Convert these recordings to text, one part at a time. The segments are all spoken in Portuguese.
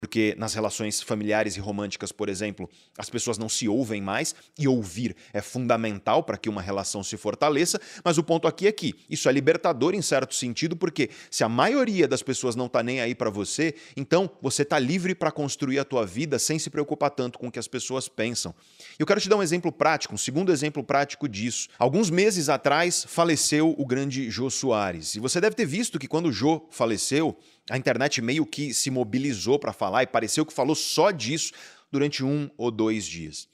porque nas relações familiares e românticas, por exemplo, as pessoas não se ouvem mais e ouvir é fundamental para que uma relação se fortaleça, mas o ponto aqui é que isso é libertador em certo sentido, porque se a maioria das pessoas não está nem aí para você, então você está livre para construir a tua vida sem se preocupar tanto com o que as pessoas pensam. Eu quero te dar um exemplo prático, um segundo exemplo prático disso. Alguns meses atrás faleceu o grande Jô Soares, e você deve ter visto que quando o Jô faleceu, a internet meio que se mobilizou para falar e pareceu que falou só disso durante 1 ou 2 dias.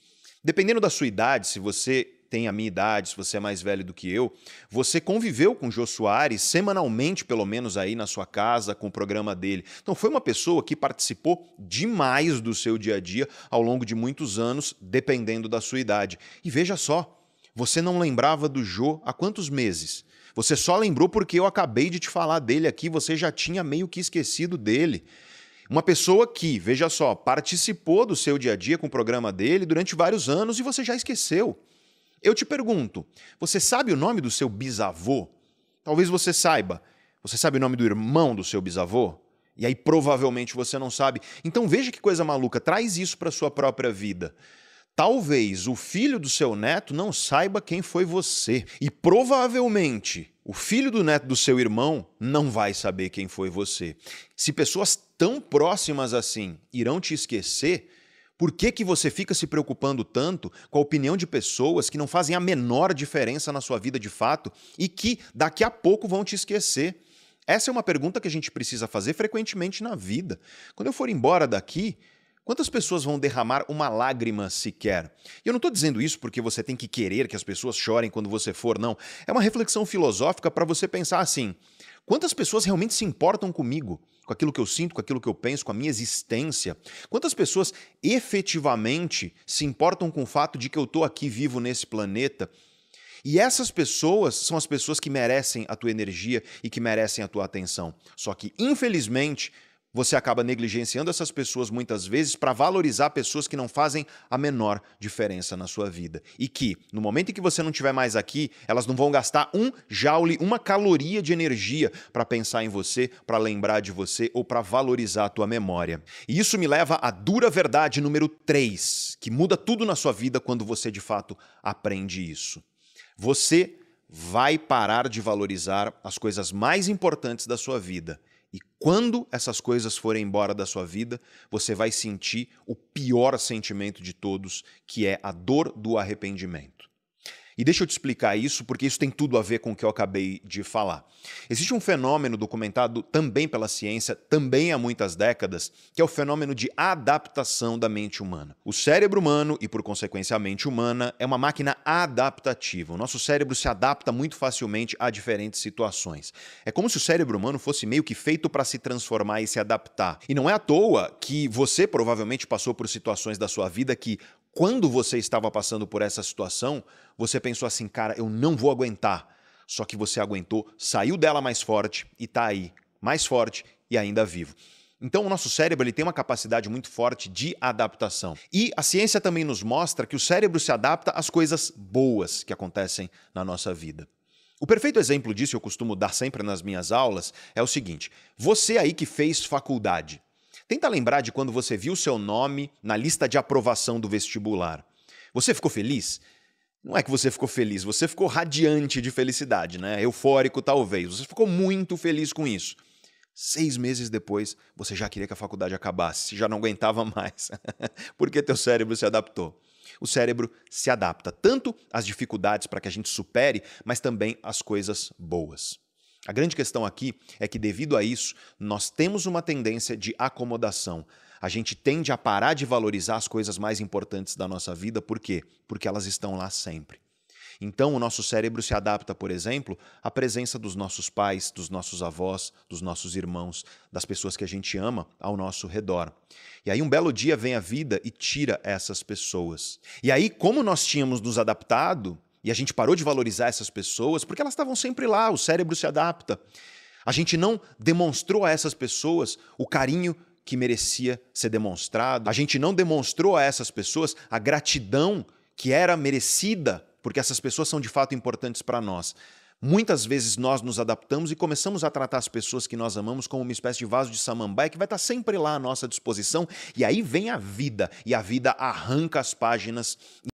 Dependendo da sua idade, se você tem a minha idade, se você é mais velho do que eu, você conviveu com o Jô Soares semanalmente, pelo menos aí na sua casa, com o programa dele. Então foi uma pessoa que participou demais do seu dia a dia ao longo de muitos anos, dependendo da sua idade. E veja só, você não lembrava do Jô há quantos meses? Você só lembrou porque eu acabei de te falar dele aqui, você já tinha meio que esquecido dele. Uma pessoa que, veja só, participou do seu dia a dia com o programa dele durante vários anos e você já esqueceu. Eu te pergunto, você sabe o nome do seu bisavô? Talvez você saiba. Você sabe o nome do irmão do seu bisavô? E aí provavelmente você não sabe. Então veja que coisa maluca, traz isso para a sua própria vida. Talvez o filho do seu neto não saiba quem foi você. E provavelmente o filho do neto do seu irmão não vai saber quem foi você. Se pessoas tão próximas assim irão te esquecer, por que você fica se preocupando tanto com a opinião de pessoas que não fazem a menor diferença na sua vida de fato e que daqui a pouco vão te esquecer? Essa é uma pergunta que a gente precisa fazer frequentemente na vida. Quando eu for embora daqui, quantas pessoas vão derramar uma lágrima sequer? E eu não estou dizendo isso porque você tem que querer que as pessoas chorem quando você for, não. É uma reflexão filosófica para você pensar assim, quantas pessoas realmente se importam comigo? Com aquilo que eu sinto, com aquilo que eu penso, com a minha existência? Quantas pessoas efetivamente se importam com o fato de que eu estou aqui vivo nesse planeta? E essas pessoas são as pessoas que merecem a tua energia e que merecem a tua atenção. Só que, infelizmente, você acaba negligenciando essas pessoas muitas vezes para valorizar pessoas que não fazem a menor diferença na sua vida. E que, no momento em que você não estiver mais aqui, elas não vão gastar um joule, uma caloria de energia para pensar em você, para lembrar de você ou para valorizar a tua memória. E isso me leva à dura verdade número 3, que muda tudo na sua vida quando você de fato aprende isso. Você vai parar de valorizar as coisas mais importantes da sua vida. E quando essas coisas forem embora da sua vida, você vai sentir o pior sentimento de todos, que é a dor do arrependimento. E deixa eu te explicar isso, porque isso tem tudo a ver com o que eu acabei de falar. Existe um fenômeno documentado também pela ciência, também há muitas décadas, que é o fenômeno de adaptação da mente humana. O cérebro humano, e por consequência a mente humana, é uma máquina adaptativa. O nosso cérebro se adapta muito facilmente a diferentes situações. É como se o cérebro humano fosse meio que feito para se transformar e se adaptar. E não é à toa que você provavelmente passou por situações da sua vida que, quando você estava passando por essa situação, você pensou assim, cara, eu não vou aguentar. Só que você aguentou, saiu dela mais forte e está aí, mais forte e ainda vivo. Então o nosso cérebro ele tem uma capacidade muito forte de adaptação. E a ciência também nos mostra que o cérebro se adapta às coisas boas que acontecem na nossa vida. O perfeito exemplo disso, eu costumo dar sempre nas minhas aulas, é o seguinte, você aí que fez faculdade, tenta lembrar de quando você viu seu nome na lista de aprovação do vestibular. Você ficou feliz? Não é que você ficou feliz, você ficou radiante de felicidade, né? Eufórico talvez. Você ficou muito feliz com isso. 6 meses depois, você já queria que a faculdade acabasse, já não aguentava mais. Porque teu cérebro se adaptou. O cérebro se adapta tanto às dificuldades para que a gente supere, mas também às coisas boas. A grande questão aqui é que, devido a isso, nós temos uma tendência de acomodação. A gente tende a parar de valorizar as coisas mais importantes da nossa vida. Por quê? Porque elas estão lá sempre. Então, o nosso cérebro se adapta, por exemplo, à presença dos nossos pais, dos nossos avós, dos nossos irmãos, das pessoas que a gente ama ao nosso redor. E aí, um belo dia vem a vida e tira essas pessoas. E aí, como nós tínhamos nos adaptado, e a gente parou de valorizar essas pessoas porque elas estavam sempre lá, o cérebro se adapta. A gente não demonstrou a essas pessoas o carinho que merecia ser demonstrado. A gente não demonstrou a essas pessoas a gratidão que era merecida, porque essas pessoas são de fato importantes para nós. Muitas vezes nós nos adaptamos e começamos a tratar as pessoas que nós amamos como uma espécie de vaso de samambaia que vai estar sempre lá à nossa disposição, e aí vem a vida, e a vida arranca as páginas